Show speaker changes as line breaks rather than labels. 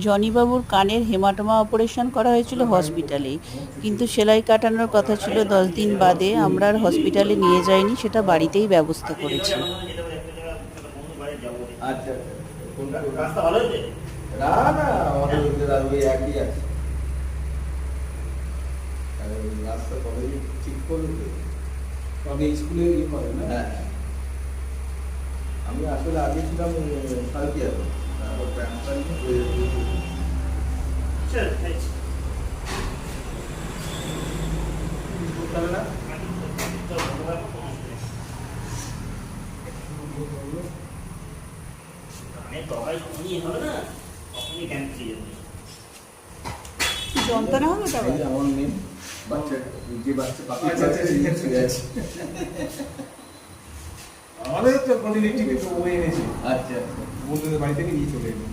জনিবাবুর কানের haematoma operation করা হয়েছিল হসপিটালেই, কিন্তু সেলাই কাটানোর কথা ছিল 10 দিন বাদে। আমরা আর হসপিটালে নিয়ে যাইনি, সেটা বাড়িতেই ব্যবস্থা করেছি।
আচ্ছা রাস্তা ভালো হয়েছে? না না, আমাদের ওই একই আছে। রাস্তা কবে ঠিক করবে?
তবে স্কুলে ইয়ে করে না।
হ্যাঁ, আমি আসলে আগে ছিলাম সালকিয়া, তারপর ট্রান্সফার করতে হবে না।
যন্ত্রণা হবে তো আবার?
আমার মেয়ে বাচ্চা, যে বাচ্চা পাখি
আচ্ছা, আচ্ছা,
আছে,
ঠিক আছে।
শুয়ে আছে।
আমাদের তো প্রতিদিন টিভি তো ওই এনেছে,
আচ্ছা আচ্ছা।
বন্ধুদের বাড়ি থেকে নিয়ে চলে এলো।